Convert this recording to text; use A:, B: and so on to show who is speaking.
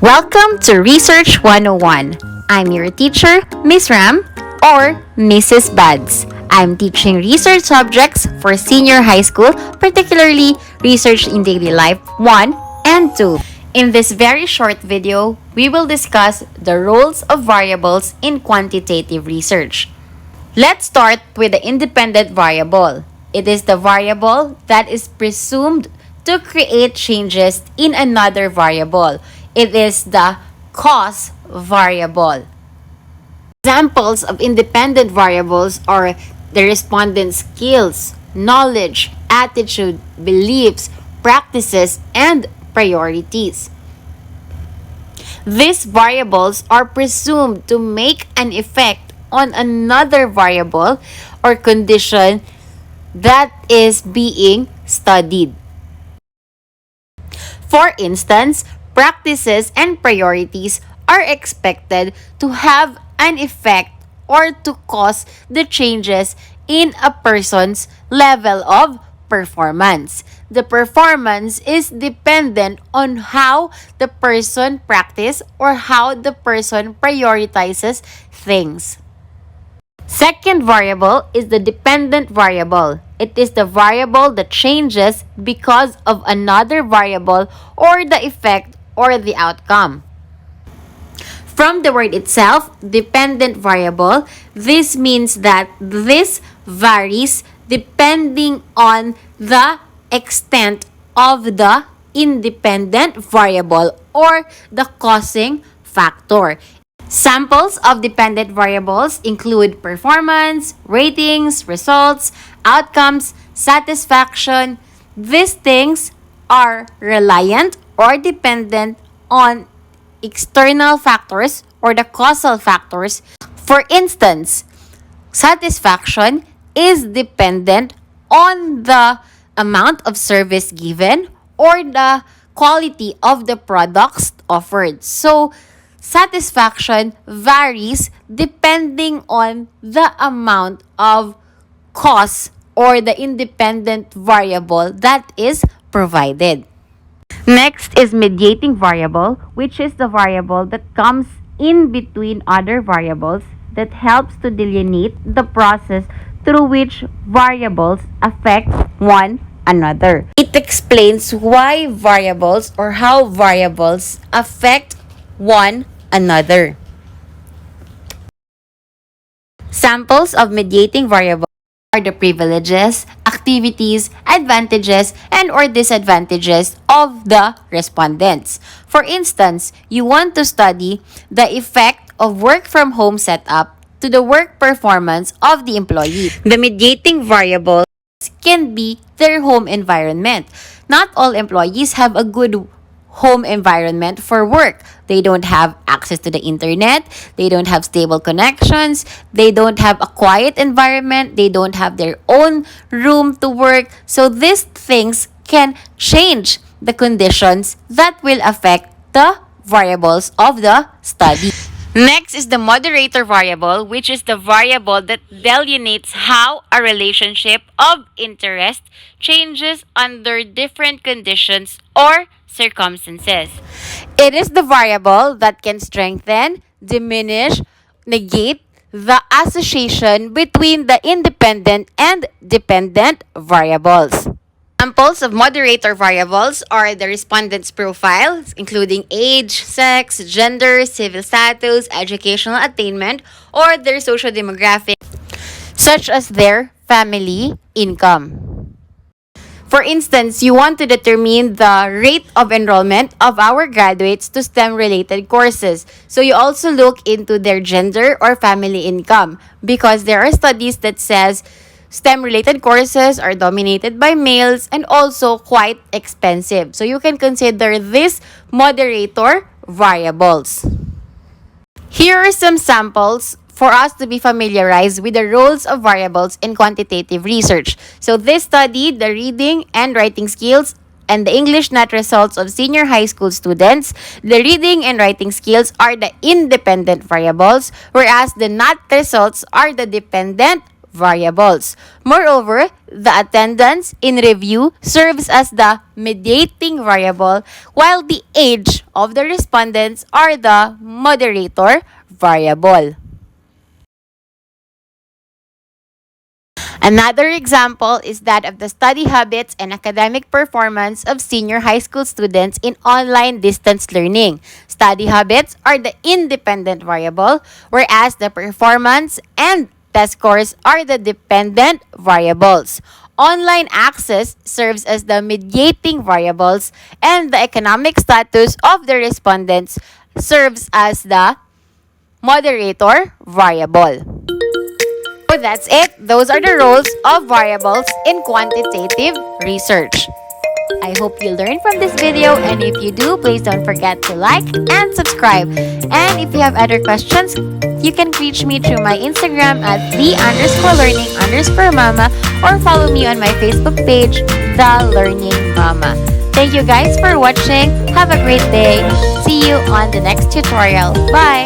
A: Welcome to Research 101. I'm your teacher, Miss Ram, or Mrs. Bads. I'm teaching research subjects for senior high school, particularly Research in Daily Life 1 and 2. In this very short video, we will discuss the roles of variables in quantitative research. Let's start with the independent variable. It is the variable that is presumed to create changes in another variable. It is the cause variable. Examples of independent variables are the respondent's skills, knowledge, attitude, beliefs, practices, and priorities. These variables are presumed to make an effect on another variable or condition that is being studied. For instance, practices and priorities are expected to have an effect or to cause the changes in a person's level of performance. The performance is dependent on how the person practices or how the person prioritizes things. Second variable is the dependent variable. It is the variable that changes because of another variable or the effect or the outcome. From the word itself, dependent variable, this means that this varies depending on the extent of the independent variable or the causing factor. Samples of dependent variables include performance, ratings, results, outcomes, satisfaction. These things are reliant or dependent on external factors or the causal factors. For instance, satisfaction is dependent on the amount of service given or the quality of the products offered. So, satisfaction varies depending on the amount of cause or the independent variable that is provided. Next is mediating variable, which is the variable that comes in between other variables that helps to delineate the process through which variables affect one another. It explains why variables or how variables affect one another. Samples of mediating variables are the privileges, activities, advantages, and or disadvantages of the respondents. For instance, you want to study the effect of work from home setup to the work performance of the employee. The mediating variables can be their home environment. Not all employees have a good home environment for work. They don't have access to the internet. They don't have stable connections. They don't have a quiet environment. They don't have their own room to work. So these things can change the conditions that will affect the variables of the study. Next is the moderator variable, which is the variable that delineates how a relationship of interest changes under different conditions or circumstances. It is the variable that can strengthen, diminish, negate the association between the independent and dependent variables. Examples of moderator variables are the respondent's profile, including age, sex, gender, civil status, educational attainment, or their social demographic, such as their family income. For instance, you want to determine the rate of enrollment of our graduates to STEM-related courses. So you also look into their gender or family income because there are studies that says STEM-related courses are dominated by males and also quite expensive. So you can consider these moderator variables. Here are some samples for us to be familiarized with the roles of variables in quantitative research. So this studied the reading and writing skills and the English NAT results of senior high school students. The reading and writing skills are the independent variables, whereas the NAT results are the dependent variables. Moreover, the attendance in review serves as the mediating variable, while the age of the respondents are the moderator variable. Another example is that of the study habits and academic performance of senior high school students in online distance learning. Study habits are the independent variable, whereas the performance and test scores are the dependent variables. Online access serves as the mediating variables, and the economic status of the respondents serves as the moderator variable. So that's it. Those are the roles of variables in quantitative research. I hope you learned from this video, and if you do, please don't forget to like and subscribe. And if you have other questions, you can reach me through my Instagram at the_learning_mama, or follow me on my Facebook page, The Learning Mama. Thank you guys for watching. Have a great day. See you on the next tutorial. Bye!